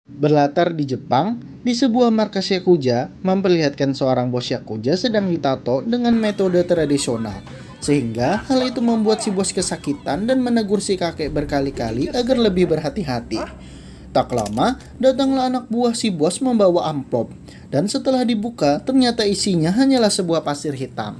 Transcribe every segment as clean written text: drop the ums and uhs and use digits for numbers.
Berlatar di Jepang, di sebuah markas Yakuza memperlihatkan seorang bos Yakuza sedang ditato dengan metode tradisional. Sehingga hal itu membuat si bos kesakitan dan menegur si kakek berkali-kali agar lebih berhati-hati. Tak lama, datanglah anak buah si bos membawa amplop. Dan setelah dibuka, ternyata isinya hanyalah sebuah pasir hitam.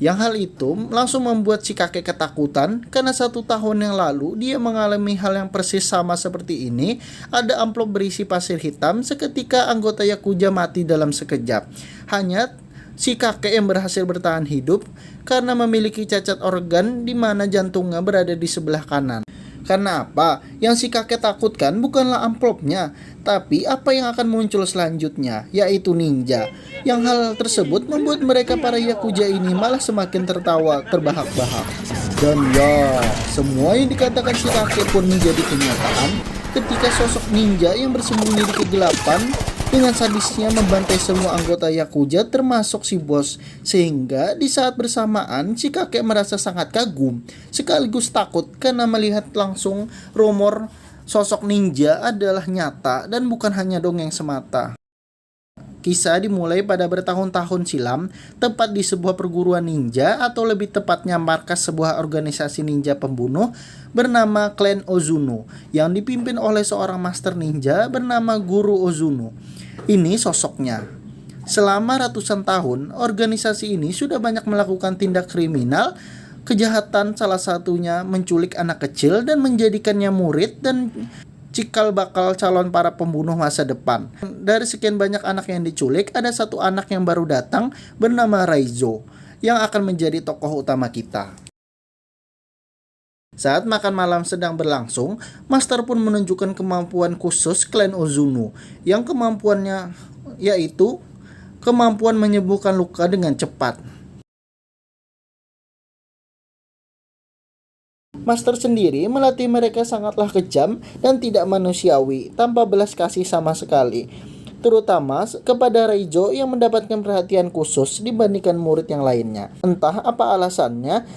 Yang hal itu langsung membuat si kakek ketakutan karena 1 tahun yang lalu dia mengalami hal yang persis sama seperti ini. Ada amplop berisi pasir hitam, seketika anggota Yakuza mati dalam sekejap. Hanya si kakek yang berhasil bertahan hidup karena memiliki cacat organ di mana jantungnya berada di sebelah kanan. Karena apa? Yang si kakek takutkan bukanlah amplopnya, tapi apa yang akan muncul selanjutnya, yaitu ninja. Yang hal tersebut membuat mereka para Yakuza ini malah semakin tertawa terbahak-bahak. Dan ya, semua yang dikatakan si kakek pun menjadi kenyataan ketika sosok ninja yang bersembunyi di kegelapan dengan sadisnya membantai semua anggota Yakuza termasuk si bos. Sehingga di saat bersamaan si kakek merasa sangat kagum sekaligus takut karena melihat langsung rumor sosok ninja adalah nyata dan bukan hanya dongeng semata. Kisah dimulai pada bertahun-tahun silam, tepat di sebuah perguruan ninja atau lebih tepatnya markas sebuah organisasi ninja pembunuh bernama Clan Ozuno yang dipimpin oleh seorang master ninja bernama Guru Ozuno. Ini sosoknya. Selama ratusan tahun, organisasi ini sudah banyak melakukan tindak kriminal, kejahatan, salah satunya menculik anak kecil dan menjadikannya murid dan cikal bakal calon para pembunuh masa depan. Dari sekian banyak anak yang diculik, ada satu anak yang baru datang bernama Raizo yang akan menjadi tokoh utama kita. Saat makan malam sedang berlangsung, Master pun menunjukkan kemampuan khusus klan Ozuno, yang kemampuannya yaitu kemampuan menyembuhkan luka dengan cepat. Master sendiri melatih mereka sangatlah kejam dan tidak manusiawi, tanpa belas kasih sama sekali. Terutama kepada Raizo yang mendapatkan perhatian khusus dibandingkan murid yang lainnya. Entah apa alasannya,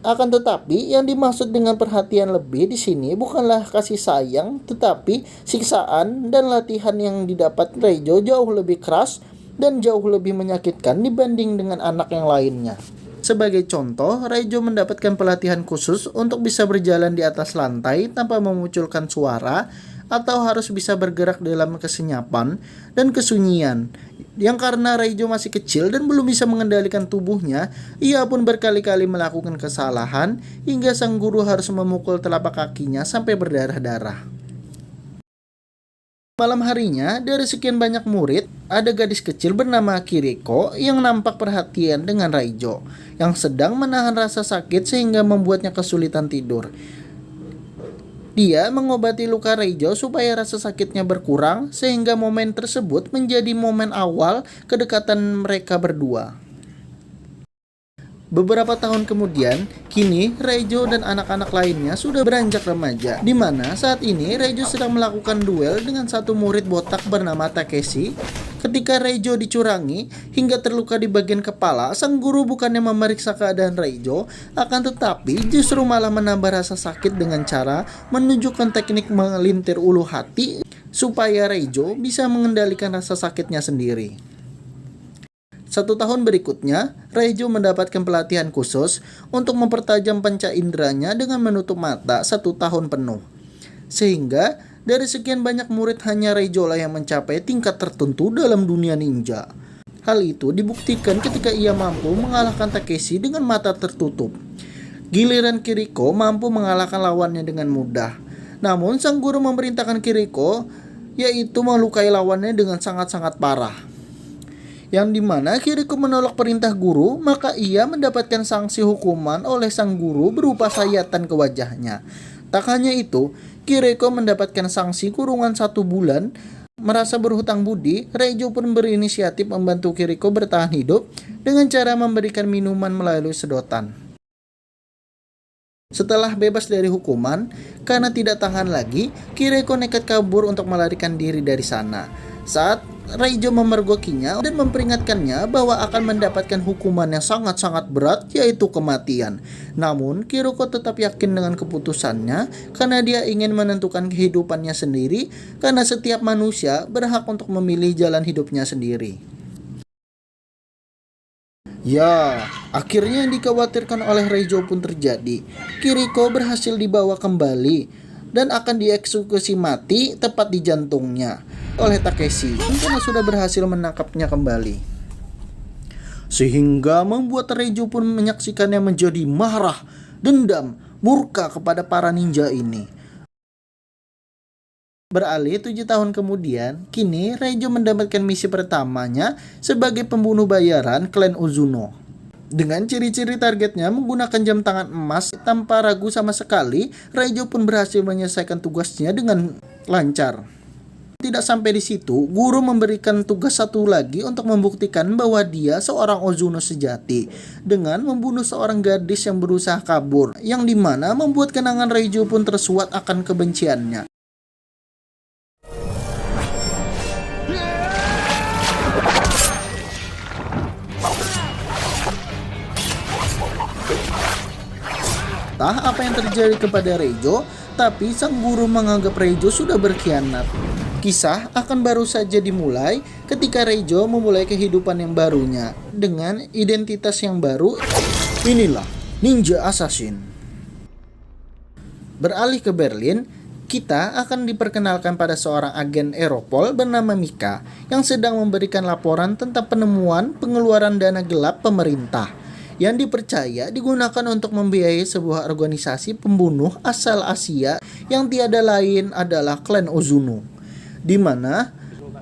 akan tetapi yang dimaksud dengan perhatian lebih di sini bukanlah kasih sayang, tetapi siksaan dan latihan yang didapat Raizo jauh lebih keras dan jauh lebih menyakitkan dibanding dengan anak yang lainnya. Sebagai contoh, Raizo mendapatkan pelatihan khusus untuk bisa berjalan di atas lantai tanpa memunculkan suara atau harus bisa bergerak dalam kesenyapan dan kesunyian. Yang karena Raizo masih kecil dan belum bisa mengendalikan tubuhnya, ia pun berkali-kali melakukan kesalahan hingga sang guru harus memukul telapak kakinya sampai berdarah-darah. Malam harinya, dari sekian banyak murid, ada gadis kecil bernama Kiriko yang nampak perhatian dengan Raizo, yang sedang menahan rasa sakit sehingga membuatnya kesulitan tidur. Dia mengobati luka Raizo supaya rasa sakitnya berkurang, sehingga momen tersebut menjadi momen awal kedekatan mereka berdua. Beberapa tahun kemudian, kini Raizo dan anak-anak lainnya sudah beranjak remaja, di mana saat ini Raizo sedang melakukan duel dengan satu murid botak bernama Takeshi. Ketika Raizo dicurangi hingga terluka di bagian kepala, sang guru bukannya memeriksa keadaan Raizo, akan tetapi justru malah menambah rasa sakit dengan cara menunjukkan teknik melintir ulu hati supaya Raizo bisa mengendalikan rasa sakitnya sendiri. 1 tahun berikutnya, Raizo mendapatkan pelatihan khusus untuk mempertajam panca inderanya dengan menutup mata 1 tahun penuh. Sehingga dari sekian banyak murid hanya Raizo lah yang mencapai tingkat tertentu dalam dunia ninja. Hal itu dibuktikan ketika ia mampu mengalahkan Takeshi dengan mata tertutup. Giliran Kiriko mampu mengalahkan lawannya dengan mudah. Namun sang guru memerintahkan Kiriko yaitu melukai lawannya dengan sangat-sangat parah. Yang dimana Kiriko menolak perintah guru, maka ia mendapatkan sanksi hukuman oleh sang guru berupa sayatan ke wajahnya. Tak hanya itu, Kiriko mendapatkan sanksi kurungan 1 bulan. Merasa berhutang budi, Raizo pun berinisiatif membantu Kiriko bertahan hidup dengan cara memberikan minuman melalui sedotan. Setelah bebas dari hukuman, karena tidak tahan lagi, Kiriko nekat kabur untuk melarikan diri dari sana. Saat Reijo memergokinya dan memperingatkannya bahwa akan mendapatkan hukuman yang sangat-sangat berat, yaitu kematian. Namun Kiriko tetap yakin dengan keputusannya karena dia ingin menentukan kehidupannya sendiri, karena setiap manusia berhak untuk memilih jalan hidupnya sendiri. Ya, akhirnya yang dikhawatirkan oleh Reijo pun terjadi. Kiriko berhasil dibawa kembali dan akan dieksekusi mati tepat di jantungnya oleh Takeshi karena sudah berhasil menangkapnya kembali. Sehingga membuat Reijo pun menyaksikannya menjadi marah, dendam, murka kepada para ninja ini. Beralih 7 tahun kemudian, kini Reijo mendapatkan misi pertamanya sebagai pembunuh bayaran klan Ozuno. Dengan ciri-ciri targetnya menggunakan jam tangan emas tanpa ragu sama sekali, Reijo pun berhasil menyelesaikan tugasnya dengan lancar. Tidak sampai di situ, guru memberikan tugas satu lagi untuk membuktikan bahwa dia seorang Ozuno sejati dengan membunuh seorang gadis yang berusaha kabur, yang dimana membuat kenangan Reijo pun tersuat akan kebenciannya. Entah apa yang terjadi kepada Reijo, tapi sang guru menganggap Reijo sudah berkhianat. Kisah akan baru saja dimulai ketika Reijo memulai kehidupan yang barunya dengan identitas yang baru. Inilah Ninja Assassin. Beralih ke Berlin, kita akan diperkenalkan pada seorang agen Europol bernama Mika yang sedang memberikan laporan tentang penemuan pengeluaran dana gelap pemerintah yang dipercaya digunakan untuk membiayai sebuah organisasi pembunuh asal Asia yang tiada lain adalah klan Ozuno. Di mana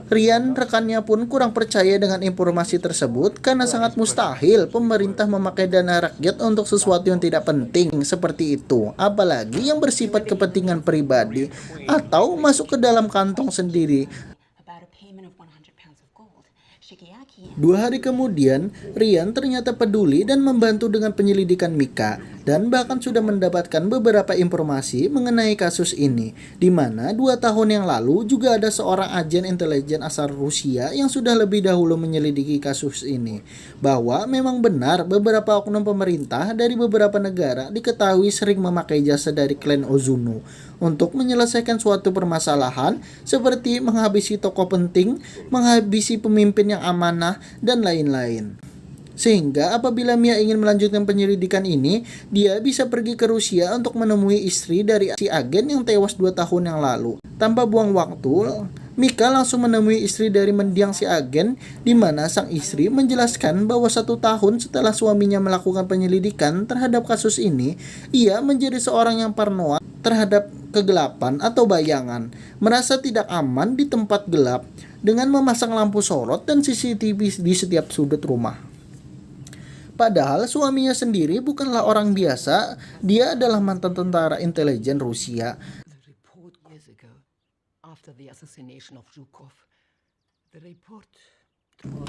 Rian rekannya pun kurang percaya dengan informasi tersebut karena sangat mustahil pemerintah memakai dana rakyat untuk sesuatu yang tidak penting seperti itu, apalagi yang bersifat kepentingan pribadi atau masuk ke dalam kantong sendiri. 2 hari kemudian, Rian ternyata peduli dan membantu dengan penyelidikan Mika dan bahkan sudah mendapatkan beberapa informasi mengenai kasus ini, di mana 2 tahun yang lalu juga ada seorang agen intelijen asal Rusia yang sudah lebih dahulu menyelidiki kasus ini, bahwa memang benar beberapa oknum pemerintah dari beberapa negara diketahui sering memakai jasa dari klan Ozuno untuk menyelesaikan suatu permasalahan seperti menghabisi tokoh penting, menghabisi pemimpin yang amanah, dan lain-lain. Sehingga apabila Mia ingin melanjutkan penyelidikan ini, dia bisa pergi ke Rusia untuk menemui istri dari si agen yang tewas 2 tahun yang lalu. Tanpa buang waktu, Mika langsung menemui istri dari mendiang si agen, di mana sang istri menjelaskan bahwa 1 tahun setelah suaminya melakukan penyelidikan terhadap kasus ini, ia menjadi seorang yang parnoa terhadap kegelapan atau bayangan, merasa tidak aman di tempat gelap dengan memasang lampu sorot dan CCTV di setiap sudut rumah. Padahal suaminya sendiri bukanlah orang biasa, dia adalah mantan tentara intelijen Rusia.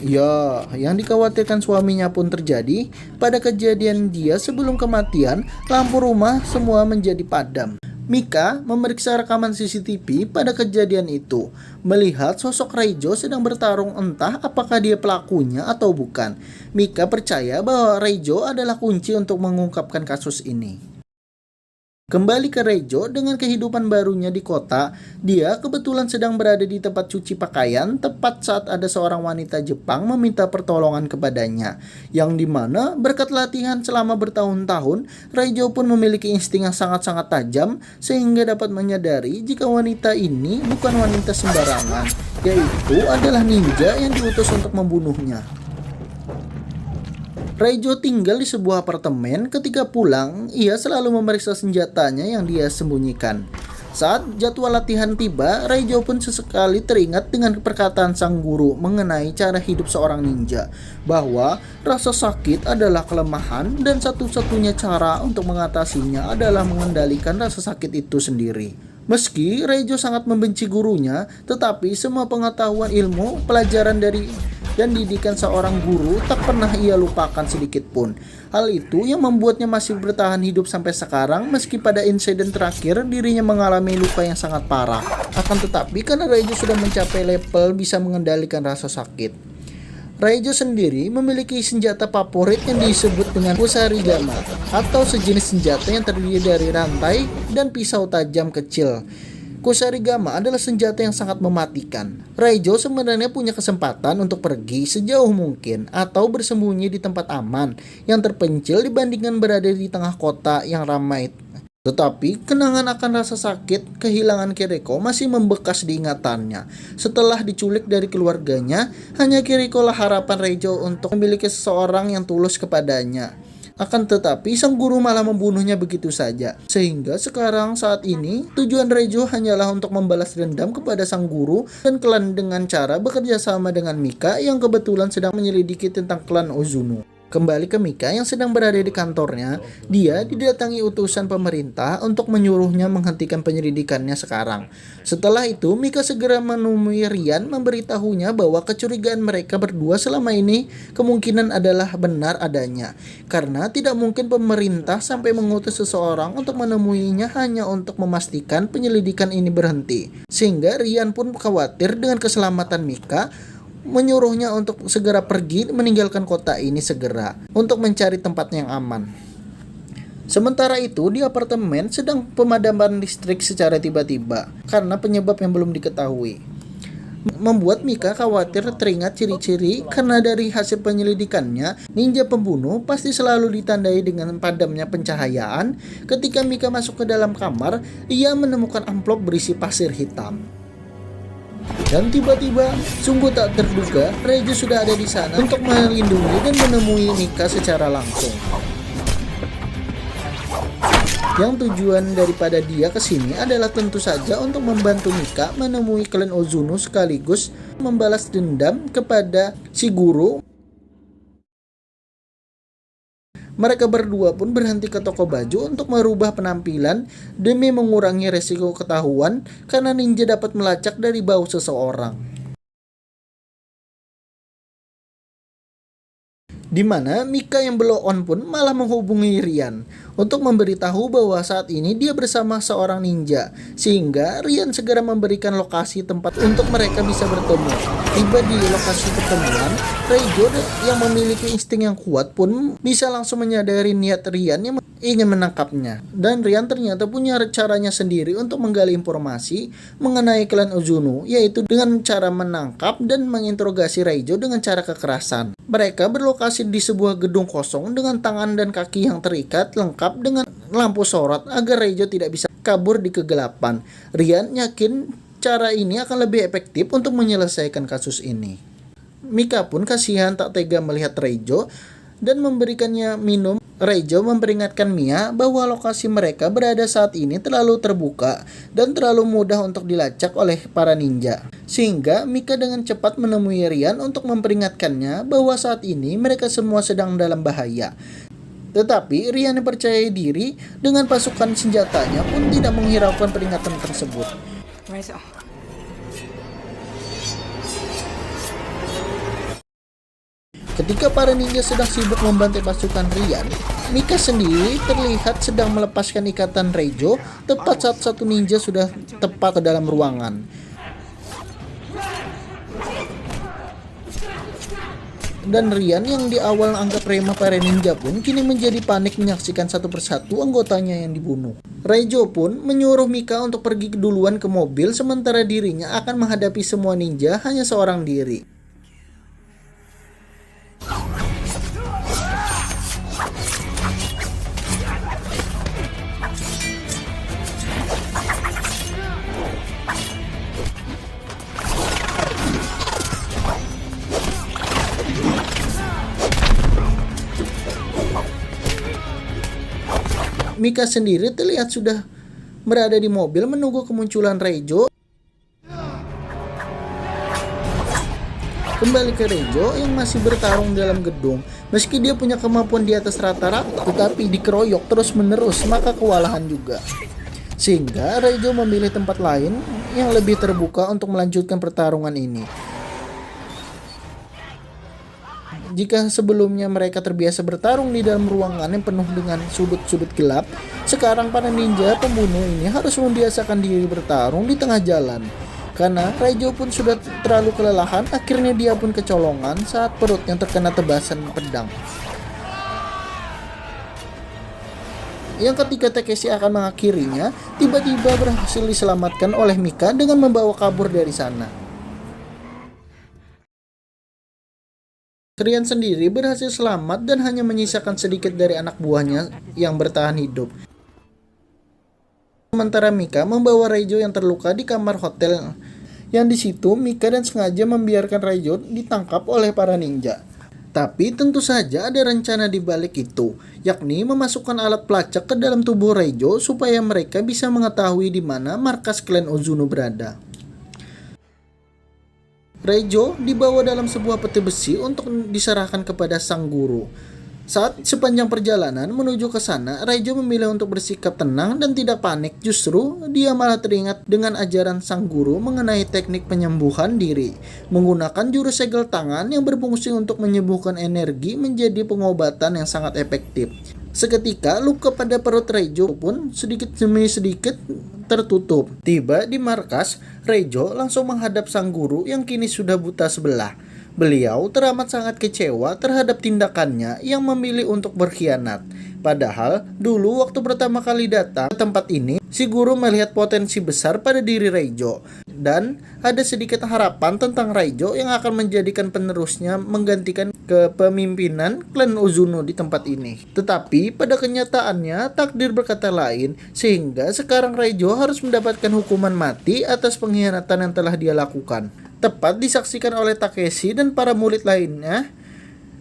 Ya, yang dikhawatirkan suaminya pun terjadi. Pada kejadian dia sebelum kematian, lampu rumah semua menjadi padam. Mika memeriksa rekaman CCTV pada kejadian itu, melihat sosok Reijo sedang bertarung, entah apakah dia pelakunya atau bukan. Mika percaya bahwa Reijo adalah kunci untuk mengungkapkan kasus ini. Kembali ke Reijo dengan kehidupan barunya di kota, dia kebetulan sedang berada di tempat cuci pakaian tepat saat ada seorang wanita Jepang meminta pertolongan kepadanya, yang dimana berkat latihan selama bertahun-tahun, Reijo pun memiliki insting yang sangat-sangat tajam sehingga dapat menyadari jika wanita ini bukan wanita sembarangan, yaitu adalah ninja yang diutus untuk membunuhnya. Reijo tinggal di sebuah apartemen. Ketika pulang, ia selalu memeriksa senjatanya yang dia sembunyikan. Saat jadwal latihan tiba, Reijo pun sesekali teringat dengan perkataan sang guru mengenai cara hidup seorang ninja, bahwa rasa sakit adalah kelemahan dan satu-satunya cara untuk mengatasinya adalah mengendalikan rasa sakit itu sendiri. Meski Reijo sangat membenci gurunya, tetapi semua pengetahuan ilmu pelajaran dari dan didikan seorang guru tak pernah ia lupakan sedikit pun. Hal itu yang membuatnya masih bertahan hidup sampai sekarang meski pada insiden terakhir dirinya mengalami luka yang sangat parah. Akan tetapi karena Raijo sudah mencapai level bisa mengendalikan rasa sakit, Raijo sendiri memiliki senjata favorit yang disebut dengan Kusarigama atau sejenis senjata yang terdiri dari rantai dan pisau tajam kecil. Kusarigama adalah senjata yang sangat mematikan. Raijo sebenarnya punya kesempatan untuk pergi sejauh mungkin atau bersembunyi di tempat aman yang terpencil dibandingkan berada di tengah kota yang ramai. Tetapi kenangan akan rasa sakit kehilangan Kiriko masih membekas di ingatannya. Setelah diculik dari keluarganya, hanya Kiriko lah harapan Raijo untuk memiliki seseorang yang tulus kepadanya. Akan tetapi sang guru malah membunuhnya begitu saja. Sehingga sekarang saat ini tujuan Raijo hanyalah untuk membalas dendam kepada sang guru dan klan dengan cara bekerja sama dengan Mika yang kebetulan sedang menyelidiki tentang klan Ozuno. Kembali ke Mika yang sedang berada di kantornya, dia didatangi utusan pemerintah untuk menyuruhnya menghentikan penyelidikannya sekarang. Setelah itu, Mika segera menemui Rian memberitahunya bahwa kecurigaan mereka berdua selama ini kemungkinan adalah benar adanya. Karena tidak mungkin pemerintah sampai mengutus seseorang untuk menemuinya hanya untuk memastikan penyelidikan ini berhenti. Sehingga Rian pun khawatir dengan keselamatan Mika, menyuruhnya untuk segera pergi meninggalkan kota ini segera untuk mencari tempat yang aman. Sementara itu di apartemen sedang pemadaman listrik secara tiba-tiba karena penyebab yang belum diketahui. Membuat Mika khawatir teringat ciri-ciri karena dari hasil penyelidikannya ninja pembunuh pasti selalu ditandai dengan padamnya pencahayaan. Ketika Mika masuk ke dalam kamar, ia menemukan amplop berisi pasir hitam. Dan tiba-tiba, sungguh tak terduga, Raijo sudah ada di sana untuk melindungi dan menemui Mika secara langsung. Yang tujuan daripada dia ke sini adalah tentu saja untuk membantu Mika menemui klan Ozuno sekaligus membalas dendam kepada si guru. Mereka berdua pun berhenti ke toko baju untuk merubah penampilan demi mengurangi resiko ketahuan karena ninja dapat melacak dari bau seseorang. Di mana Mika yang blow on pun malah menghubungi Rian untuk memberitahu bahwa saat ini dia bersama seorang ninja, sehingga Rian segera memberikan lokasi tempat untuk mereka bisa bertemu. Tiba di lokasi pertemuan, Raijo yang memiliki insting yang kuat pun bisa langsung menyadari niat Rian yang ingin menangkapnya. Dan Rian ternyata punya caranya sendiri untuk menggali informasi mengenai klan Ozuno, yaitu dengan cara menangkap dan menginterogasi Raijo dengan cara kekerasan. Mereka berlokasi di sebuah gedung kosong dengan tangan dan kaki yang terikat lengkap dengan lampu sorot agar Raijo tidak bisa kabur di kegelapan. Rian yakin cara ini akan lebih efektif untuk menyelesaikan kasus ini. Mika pun kasihan tak tega melihat Raijo dan memberikannya minum. Raijo memperingatkan Mia bahwa lokasi mereka berada saat ini terlalu terbuka dan terlalu mudah untuk dilacak oleh para ninja. Sehingga Mika dengan cepat menemui Rian untuk memperingatkannya bahwa saat ini mereka semua sedang dalam bahaya. Tetapi Rian yang percaya diri dengan pasukan senjatanya pun tidak menghiraukan peringatan tersebut. Ketika para ninja sedang sibuk membantai pasukan Rian, Mika sendiri terlihat sedang melepaskan ikatan Raijo tepat saat satu ninja sudah tepat ke dalam ruangan. Dan Rian yang di awal anggap remeh para ninja pun kini menjadi panik menyaksikan satu persatu anggotanya yang dibunuh. Raijo pun menyuruh Mika untuk pergi duluan ke mobil sementara dirinya akan menghadapi semua ninja hanya seorang diri. Mika sendiri terlihat sudah berada di mobil menunggu kemunculan Raijo. Kembali ke Raijo yang masih bertarung dalam gedung. Meski dia punya kemampuan di atas rata-rata, tetapi dikeroyok terus-menerus maka kewalahan juga. Sehingga Raijo memilih tempat lain yang lebih terbuka untuk melanjutkan pertarungan ini. Jika sebelumnya mereka terbiasa bertarung di dalam ruangan yang penuh dengan sudut-sudut gelap, sekarang para ninja pembunuh ini harus membiasakan diri bertarung di tengah jalan. Karena Raijo pun sudah terlalu kelelahan, akhirnya dia pun kecolongan saat perutnya terkena tebasan pedang. Yang ketika Takeshi akan mengakhirinya, tiba-tiba berhasil diselamatkan oleh Mika dengan membawa kabur dari sana. Rian sendiri berhasil selamat dan hanya menyisakan sedikit dari anak buahnya yang bertahan hidup. Sementara Mika membawa Raijo yang terluka di kamar hotel. Yang di situ Mika dan sengaja membiarkan Raijo ditangkap oleh para ninja. Tapi tentu saja ada rencana di balik itu, yakni memasukkan alat pelacak ke dalam tubuh Raijo supaya mereka bisa mengetahui di mana markas klan Ozuno berada. Raijo dibawa dalam sebuah peti besi untuk diserahkan kepada sang guru. Saat sepanjang perjalanan menuju ke sana, Raijo memilih untuk bersikap tenang dan tidak panik. Justru dia malah teringat dengan ajaran sang guru mengenai teknik penyembuhan diri, menggunakan jurus segel tangan yang berfungsi untuk menyembuhkan energi menjadi pengobatan yang sangat efektif. Seketika luka pada perut Raijo pun sedikit demi sedikit tertutup. Tiba di markas, Raijo langsung menghadap sang guru yang kini sudah buta sebelah. Beliau teramat sangat kecewa terhadap tindakannya yang memilih untuk berkhianat. Padahal dulu waktu pertama kali datang ke tempat ini, si guru melihat potensi besar pada diri Raijo. Dan ada sedikit harapan tentang Raijo yang akan menjadikan penerusnya menggantikan kepemimpinan klan Ozuno di tempat ini. Tetapi pada kenyataannya takdir berkata lain, sehingga sekarang Raijo harus mendapatkan hukuman mati atas pengkhianatan yang telah dia lakukan. Tepat disaksikan oleh Takeshi dan para murid lainnya,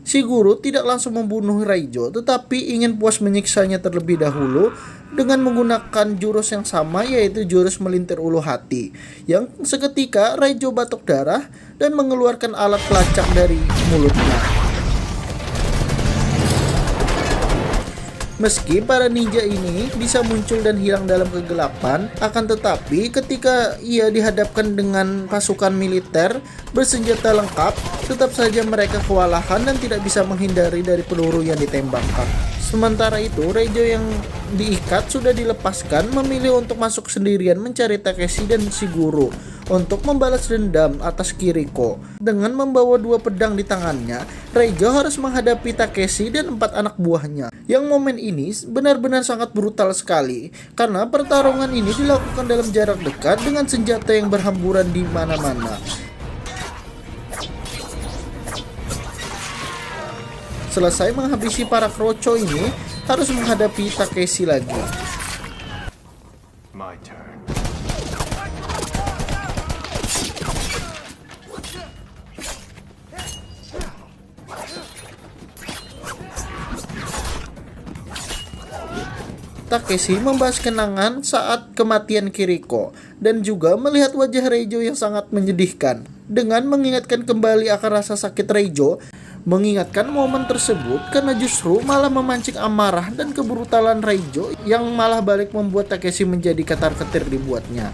si guru tidak langsung membunuh Raijo, tetapi ingin puas menyiksanya terlebih dahulu dengan menggunakan jurus yang sama, yaitu jurus melintir ulu hati. Yang seketika Raijo batuk darah dan mengeluarkan alat pelacak dari mulutnya. Meski para ninja ini bisa muncul dan hilang dalam kegelapan, akan tetapi ketika ia dihadapkan dengan pasukan militer bersenjata lengkap, tetap saja mereka kewalahan dan tidak bisa menghindari dari peluru yang ditembakkan. Sementara itu, Raijo yang diikat sudah dilepaskan memilih untuk masuk sendirian mencari Takeshi dan si guru untuk membalas dendam atas Kiriko. Dengan membawa 2 pedang di tangannya, Raijo harus menghadapi Takeshi dan 4 anak buahnya. Yang momen ini benar-benar sangat brutal sekali karena pertarungan ini dilakukan dalam jarak dekat dengan senjata yang berhamburan di mana-mana. Selesai menghabisi para kroco ini, harus menghadapi Takeshi lagi. My turn. Takeshi membahas kenangan saat kematian Kiriko dan juga melihat wajah Raijo yang sangat menyedihkan. Dengan mengingatkan kembali akan rasa sakit Raijo, mengingatkan momen tersebut karena justru malah memancing amarah dan kebrutalan Raijo yang malah balik membuat Takeshi menjadi ketar-ketir dibuatnya.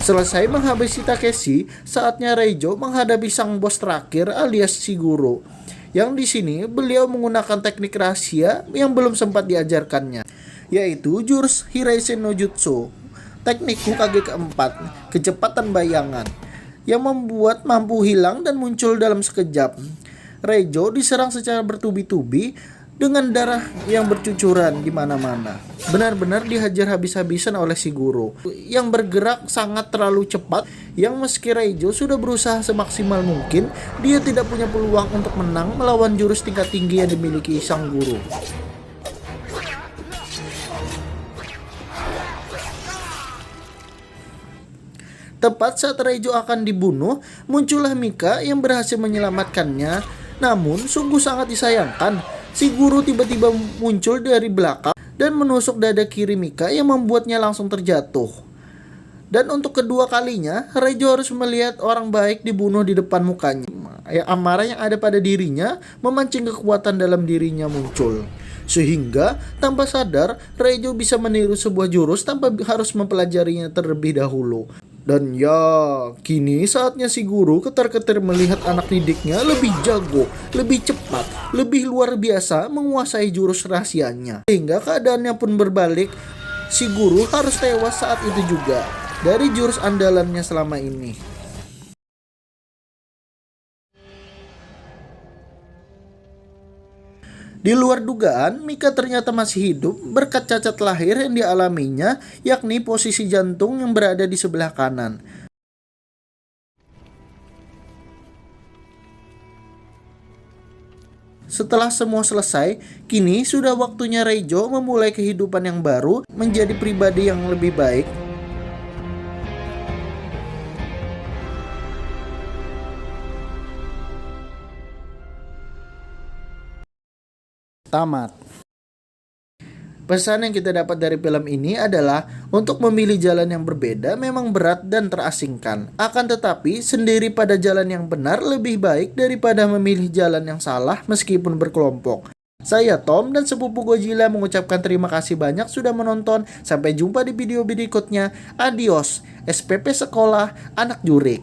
Selesai menghabisi Takeshi, saatnya Raijo menghadapi sang bos terakhir alias Shiguro. Yang di sini beliau menggunakan teknik rahasia yang belum sempat diajarkannya, yaitu jurus Hiraisen no Jutsu, teknik Hokage keempat, kecepatan bayangan, yang membuat mampu hilang dan muncul dalam sekejap. Raijo diserang secara bertubi-tubi dengan darah yang bercucuran di mana-mana. Benar-benar dihajar habis-habisan oleh si guru yang bergerak sangat terlalu cepat, yang meski Raijo sudah berusaha semaksimal mungkin, dia tidak punya peluang untuk menang melawan jurus tingkat tinggi yang dimiliki sang guru. Tepat saat Raijo akan dibunuh, muncullah Mika yang berhasil menyelamatkannya. Namun, sungguh sangat disayangkan, si guru tiba-tiba muncul dari belakang dan menusuk dada kiri Mika yang membuatnya langsung terjatuh. Dan untuk kedua kalinya, Raijo harus melihat orang baik dibunuh di depan mukanya. Amarah yang ada pada dirinya memancing kekuatan dalam dirinya muncul. Sehingga tanpa sadar, Raijo bisa meniru sebuah jurus tanpa harus mempelajarinya terlebih dahulu. Dan ya, kini saatnya si guru ketar-ketir melihat anak didiknya lebih jago, lebih cepat, lebih luar biasa menguasai jurus rahasianya. Sehingga keadaannya pun berbalik, si guru harus tewas saat itu juga dari jurus andalannya selama ini. Di luar dugaan, Mika ternyata masih hidup berkat cacat lahir yang dialaminya, yakni posisi jantung yang berada di sebelah kanan. Setelah semua selesai, kini sudah waktunya Reijo memulai kehidupan yang baru, menjadi pribadi yang lebih baik. Tamat. Pesan yang kita dapat dari film ini adalah untuk memilih jalan yang berbeda memang berat dan terasingkan. Akan tetapi, sendiri pada jalan yang benar lebih baik daripada memilih jalan yang salah meskipun berkelompok. Saya Tom dan sepupu Godzilla mengucapkan terima kasih banyak sudah menonton. Sampai jumpa di video berikutnya. Adios. SPP Sekolah Anak Jurik.